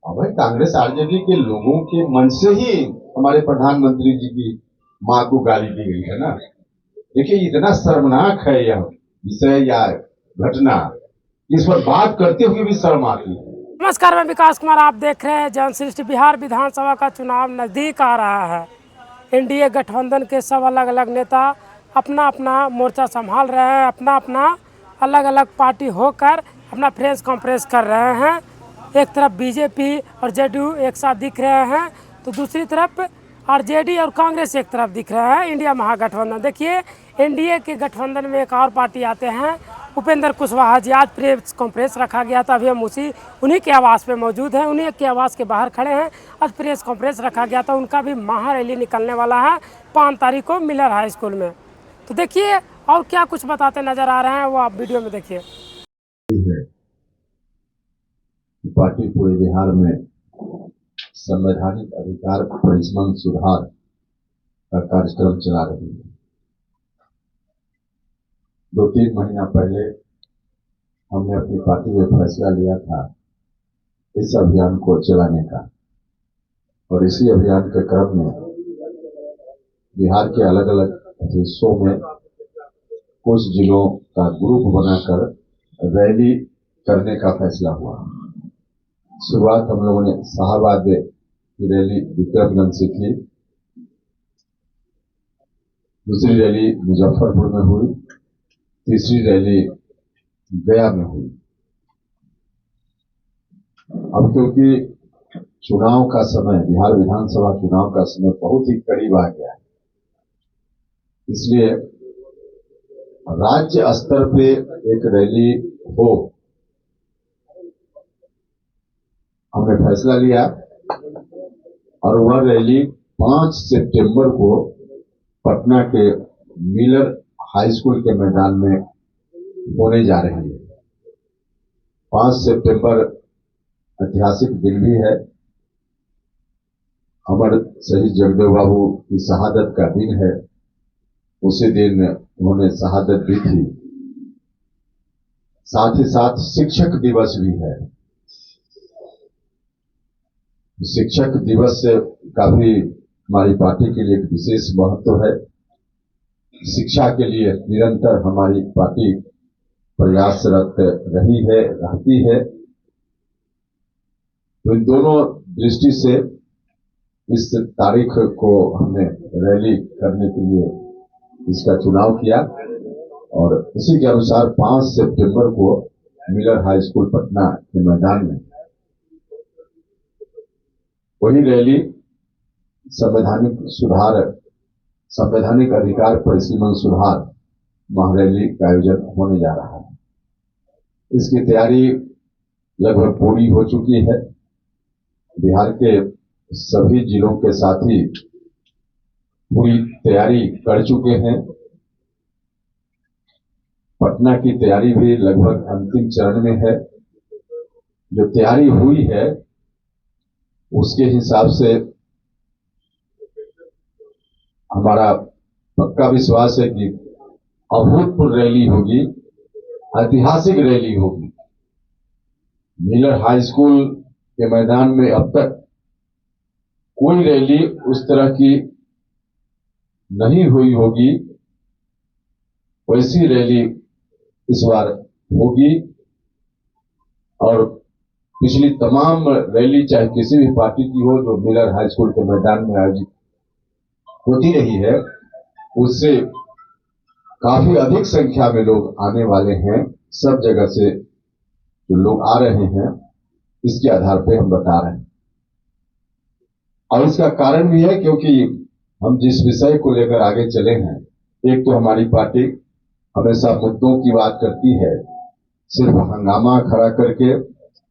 अब भाई कांग्रेस आरजेडी के लोगों के मन से ही हमारे प्रधानमंत्री जी की मां को गाली दी गई है ना। देखिए इतना शर्मनाक है यह विषय या घटना, इस पर बात करते हुए भी शर्म आती है। नमस्कार, मैं विकास कुमार। आप देख रहे हैं जनश्रेष्ठ। बिहार विधानसभा का चुनाव नज़दीक आ रहा है। एनडीए गठबंधन के सब अलग अलग नेता अपना अपना मोर्चा संभाल रहे हैं, अपना अपना अलग अलग पार्टी होकर अपना प्रेस कॉन्फ्रेंस कर रहे हैं। एक तरफ बीजेपी और जेडीयू एक साथ दिख रहे हैं, तो दूसरी तरफ आरजेडी और कांग्रेस एक तरफ दिख रहे हैं। इंडिया महागठबंधन। देखिए, एनडीए के गठबंधन में एक और पार्टी आते हैं, उपेंद्र कुशवाहा जी। आज प्रेस कॉन्फ्रेंस रखा गया था, अभी हम उन्हीं के आवास पे मौजूद हैं, उन्हीं के आवास के बाहर खड़े हैं। आज प्रेस कॉन्फ्रेंस रखा गया था, उनका भी महारैली निकलने वाला है 5 तारीख को मिलर हाई स्कूल में। तो देखिए और क्या कुछ बताते नजर आ रहे हैं, वो आप वीडियो में देखिए। पार्टी पूरे बिहार में संवैधानिक अधिकार परिसीमन सुधार का कार्यक्रम चला रही है। 2-3 महीना पहले हमने अपनी पार्टी में फैसला लिया था इस अभियान को चलाने का, और इसी अभियान के क्रम में बिहार के अलग अलग हिस्सों में कुछ जिलों का ग्रुप बनाकर रैली करने का फैसला हुआ। शुरुआत हम लोगों ने शाहबाद की रैली विक्रमगंज से की, दूसरी रैली मुजफ्फरपुर में हुई, तीसरी रैली गया में हुई। अब क्योंकि चुनाव का समय, बिहार विधानसभा चुनाव का समय बहुत ही करीब आ गया है, इसलिए राज्य स्तर पे एक रैली हो, हमने फैसला लिया। और वह रैली 5 सितंबर को पटना के मिलर हाई स्कूल के मैदान में होने जा रही है। 5 सितंबर ऐतिहासिक दिन भी है। अमर शहीद जगदेव बाबू की शहादत का दिन है। उसी दिन उन्होंने शहादत दी थी। साथ ही साथ शिक्षक दिवस भी है। शिक्षक दिवस का भी हमारी पार्टी के लिए एक विशेष महत्व है। शिक्षा के लिए निरंतर हमारी पार्टी प्रयासरत रही है, रहती है। तो इन दोनों दृष्टि से इस तारीख को हमने रैली करने के लिए इसका चुनाव किया, और इसी के अनुसार 5 सितंबर को मिलर हाई स्कूल पटना के मैदान में वही रैली संवैधानिक सुधार, संवैधानिक अधिकार परिसीमन सुधार महारैली का आयोजन होने जा रहा है। इसकी तैयारी लगभग पूरी हो चुकी है। बिहार के सभी जिलों के साथी पूरी तैयारी कर चुके हैं। पटना की तैयारी भी लगभग अंतिम चरण में है। जो तैयारी हुई है उसके हिसाब से हमारा पक्का विश्वास है कि अभूतपूर्व रैली होगी, ऐतिहासिक रैली होगी। मिलर हाई स्कूल के मैदान में अब तक कोई रैली उस तरह की नहीं हुई होगी, वैसी रैली इस बार होगी। और पिछली तमाम रैली चाहे किसी भी पार्टी की हो जो मिलर हाई स्कूल के मैदान में आयोजित होती रही है, उससे काफी अधिक संख्या में लोग आने वाले हैं। सब जगह से जो लोग आ रहे हैं, इसके आधार पर हम बता रहे हैं। और इसका कारण भी है क्योंकि हम जिस विषय को लेकर आगे चले हैं, एक तो हमारी पार्टी हमेशा मुद्दों की बात करती है, सिर्फ हंगामा खड़ा करके,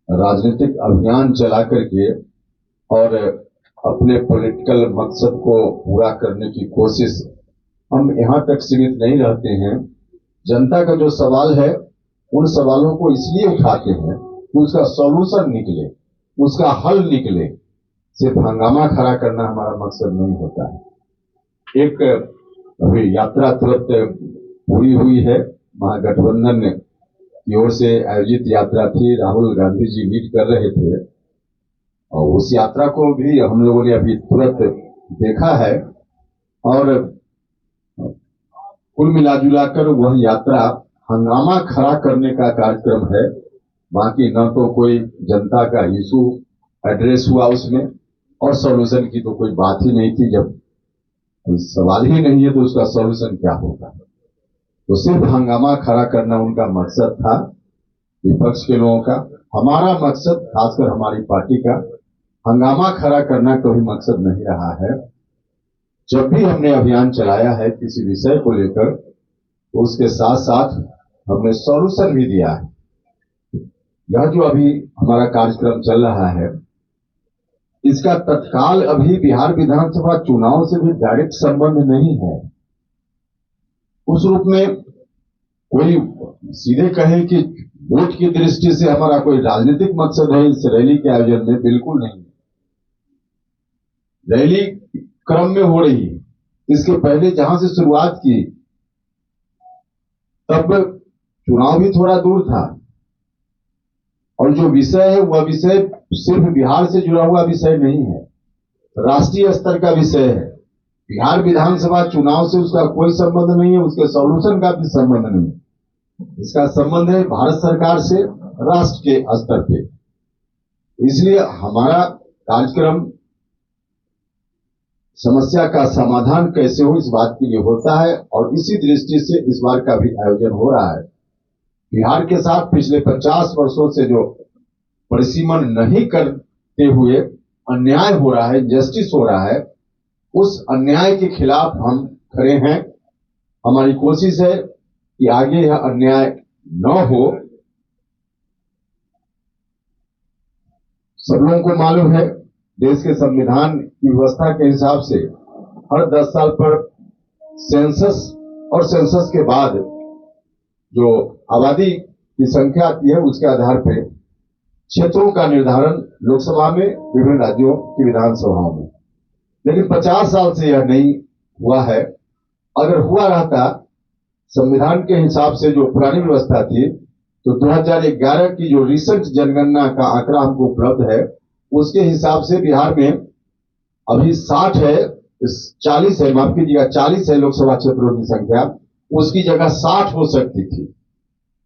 राजनीतिक अभियान चला करके और अपने पॉलिटिकल मकसद को पूरा करने की कोशिश, हम यहां तक सीमित नहीं रहते हैं। जनता का जो सवाल है, उन सवालों को इसलिए उठाते हैं कि उसका सॉल्यूशन निकले, उसका हल निकले। सिर्फ हंगामा खड़ा करना हमारा मकसद नहीं होता है। एक अभी यात्रा तुरंत पूरी हुई है, महागठबंधन की ओर से आयोजित यात्रा थी। राहुल गांधी जी लीड कर रहे थे। और उस यात्रा को भी हम लोगों ने अभी तुरंत देखा है और कुल मिला कर वह यात्रा हंगामा खड़ा करने का कार्यक्रम है। बाकी न तो कोई जनता का इशू एड्रेस हुआ उसमें और सॉल्यूशन की तो कोई बात ही नहीं थी। जब कोई सवाल ही नहीं है तो उसका सॉल्यूशन क्या होगा। तो सिर्फ हंगामा खड़ा करना उनका मकसद था, विपक्ष के लोगों का। हमारा मकसद, खासकर हमारी पार्टी का, हंगामा खड़ा करना कोई मकसद नहीं रहा है। जब भी हमने अभियान चलाया है किसी विषय को लेकर तो उसके साथ साथ हमने सॉल्यूशन भी दिया है। यह जो अभी हमारा कार्यक्रम चल रहा है इसका तत्काल अभी बिहार विधानसभा चुनाव से भी डायरेक्ट संबंध नहीं है। उस रूप में कोई सीधे कहे कि वोट की दृष्टि से हमारा कोई राजनीतिक मकसद है इस रैली के आयोजन में, बिल्कुल नहीं। रैली क्रम में हो रही है। इसके पहले जहां से शुरुआत की तब चुनाव भी थोड़ा दूर था और जो विषय है वह विषय सिर्फ बिहार से जुड़ा हुआ विषय नहीं है, राष्ट्रीय स्तर का विषय है। बिहार विधानसभा चुनाव से उसका कोई संबंध नहीं है, उसके सॉल्यूशन का भी संबंध नहीं। इसका संबंध है भारत सरकार से राष्ट्र के स्तर पे। इसलिए हमारा कार्यक्रम समस्या का समाधान कैसे हो इस बात के लिए होता है और इसी दृष्टि से इस बार का भी आयोजन हो रहा है। बिहार के साथ पिछले 50 वर्षों से जो परिसीमन नहीं करते हुए अन्याय हो रहा है, जस्टिस हो रहा है, उस अन्याय के खिलाफ हम खड़े हैं। हमारी कोशिश है कि आगे यह अन्याय न हो। सब लोगों को मालूम है देश के संविधान की व्यवस्था के हिसाब से हर 10 साल पर सेंसस और सेंसस के बाद जो आबादी की संख्या आती है उसके आधार पर क्षेत्रों का निर्धारण लोकसभा में, विभिन्न राज्यों की विधानसभाओं में। लेकिन 50 साल से यह नहीं हुआ है। अगर हुआ रहता संविधान के हिसाब से जो पुरानी व्यवस्था थी तो 2011 की जो रिसेंट जनगणना का आंकड़ा हमको उपलब्ध है उसके हिसाब से बिहार में अभी 60 है, 40 है, माफ कीजिएगा 40 है लोकसभा क्षेत्रों की संख्या, उसकी जगह 60 हो सकती थी।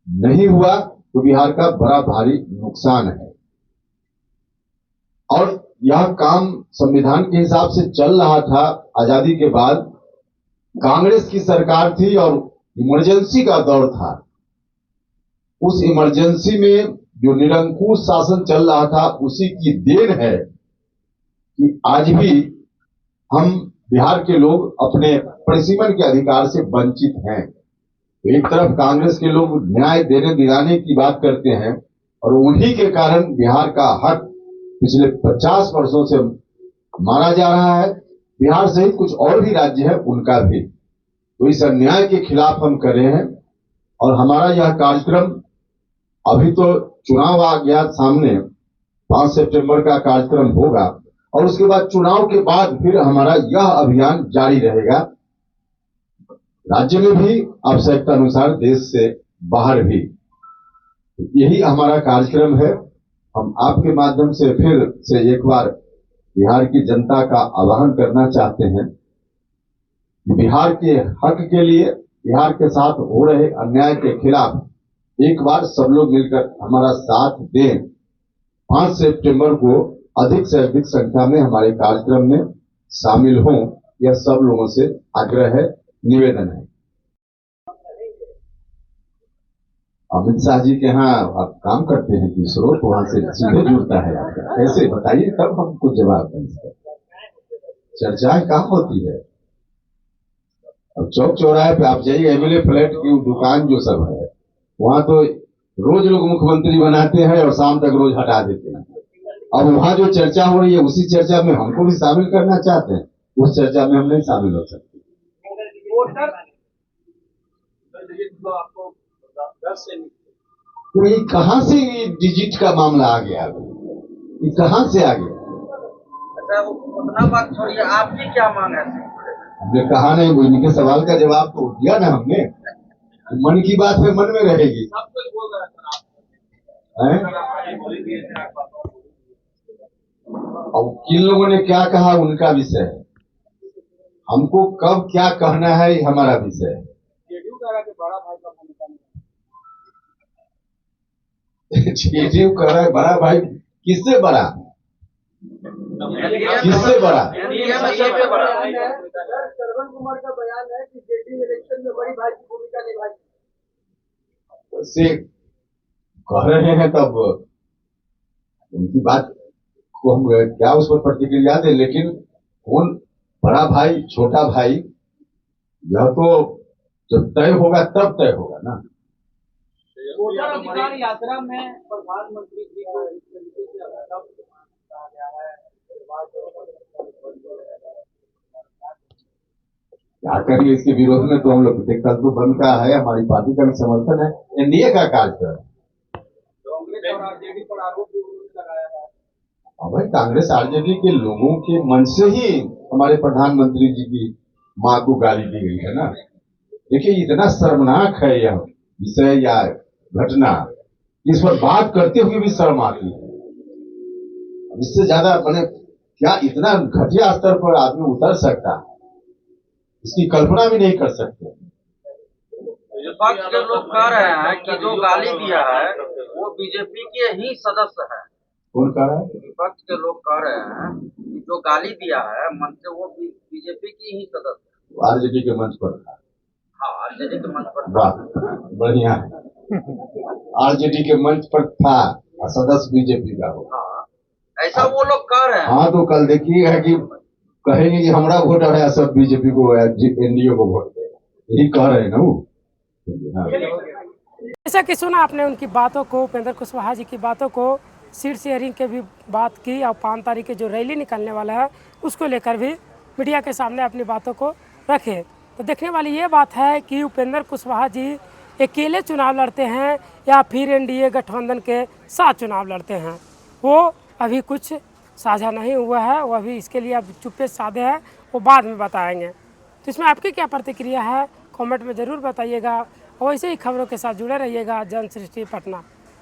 नहीं हुआ तो बिहार का बड़ा भारी नुकसान है। और यह काम संविधान के हिसाब से चल रहा था। आजादी के बाद कांग्रेस की सरकार थी और इमरजेंसी का दौर था। उस इमरजेंसी में जो निरंकुश शासन चल रहा था उसी की देन है कि आज भी हम बिहार के लोग अपने परिसीमन के अधिकार से वंचित हैं। एक तरफ कांग्रेस के लोग न्याय देने दिलाने की बात करते हैं और उन्हीं के कारण बिहार का हक पिछले 50 वर्षों से मारा जा रहा है। बिहार सहित कुछ और भी राज्य है उनका भी। तो इस अन्याय के खिलाफ हम कर रहे हैं और हमारा यह कार्यक्रम, अभी तो चुनाव आ गया सामने, 5 सितंबर का कार्यक्रम होगा और उसके बाद चुनाव के बाद फिर हमारा यह अभियान जारी रहेगा, राज्य में भी, आवश्यकता अनुसार देश से बाहर भी। यही हमारा कार्यक्रम है। हम आपके माध्यम से फिर से एक बार बिहार की जनता का आह्वान करना चाहते हैं कि बिहार के हक के लिए, बिहार के साथ हो रहे अन्याय के खिलाफ एक बार सब लोग मिलकर हमारा साथ दें। 5 सितंबर को अधिक से अधिक संख्या में हमारे कार्यक्रम में शामिल हों, यह सब लोगों से आग्रह है, निवेदन है। अमित शाह जी के यहाँ आप काम करते हैं कि स्रोत वहां से सीधे जुड़ता है आपका, कैसे बताइए, तब हम कुछ जवाब दें। चर्चाएं कहाँ होती है? अब चौक चौराहे पे आप जाइए, एमएलए फ्लैट की दुकान जो सब है वहां तो रोज लोग मुख्यमंत्री बनाते हैं और शाम तक रोज हटा देते हैं। अब वहां जो चर्चा हो रही है उसी चर्चा में हमको भी शामिल करना चाहते हैं, उस चर्चा में हम नहीं शामिल हो सकते। तो ये कहां से ये डिजिट का मामला आ गया? ये कहां से आ गया? अच्छा, वो उतना बात छोड़िए, आपकी क्या मांग है? हमने कहा नहीं, वो इनके सवाल का जवाब तो दिया ना हमने। मन की बात है, मन में रहेगी। सब कुछ बोल रहा है सर, आप अब किन लोगों ने क्या कहा उनका विषय है, हमको कब क्या कहना है ये हमारा विषय है। जेडीयू कह रहा है कि बड़ा भाई का भूमिका नहीं जेडीयू कह रहा है बड़ा भाई, किससे बड़ा, किससे बड़ा? एनडीए में सबसे बड़ा श्रवण कुमार का बयान है कि जेडीयू इलेक्शन में बड़ी भाई की भूमिका निभाई। से कह रहे हैं तब उनकी बात को हम क्या उस पर प्रतिक्रिया दें, लेकिन कौन बड़ा भाई छोटा भाई यह तो जब तय होगा तब तय होगा ना। वोटर अधिकार यात्रा में प्रधानमंत्री जी को इस तरीके से कहा गया है, क्या करिए, इसके विरोध में तो हम लोग कल तो बंद का है, हमारी पार्टी का भी समर्थन है, एनडीए का कार्यक्रम। कांग्रेस और आरजेडी पर आरोप भी उन्होंने लगाया है। और भाई कांग्रेस आरजेडी के लोगों के मन से ही हमारे प्रधानमंत्री जी की मां को गाली दी गई है ना। देखिए इतना शर्मनाक है यह विषय या घटना, इस पर बात करते हुए भी शर्म आती है। इससे ज्यादा मैंने क्या इतना घटिया स्तर पर आदमी उतर सकता है, इसकी कल्पना भी नहीं कर सकते। विपक्ष के लोग कह रहे हैं कि जो गाली दिया है वो बीजेपी के ही सदस्य है। कौन कह रहा है? विपक्ष के लोग कह रहे हैं कि जो गाली दिया है मंच से वो बीजेपी की ही सदस्य है। आरजेडी के मंच पर था। हाँ, आरजेडी के मंच पर। वाह बढ़िया है, आरजेडी के मंच पर था और सदस्य बीजेपी का हो। हाँ, ऐसा वो लोग कह रहे हैं। हाँ तो कल देखिएगा कि कहेंगे कि हमारा वोटर है सब बीजेपी को, एनडीए को वोट दे, यही कह रहे हैं ना वो। हाँ। जैसा कि सुना आपने उनकी बातों को, उपेंद्र कुशवाहा जी की बातों को, सीट शेयरिंग के भी बात की और 5 तारीख के जो रैली निकलने वाला है उसको लेकर भी मीडिया के सामने अपनी बातों को रखे। तो देखने वाली ये बात है कि उपेंद्र कुशवाहा जी अकेले चुनाव लड़ते हैं या फिर एनडीए गठबंधन के साथ चुनाव लड़ते हैं, वो अभी कुछ साझा नहीं हुआ है। वो अभी इसके लिए अब चुप्पे साधे हैं, वो बाद में बताएंगे। तो इसमें आपकी क्या प्रतिक्रिया है कमेंट में ज़रूर बताइएगा और ऐसे ही खबरों के साथ जुड़े रहिएगा जन सृष्टि पटना।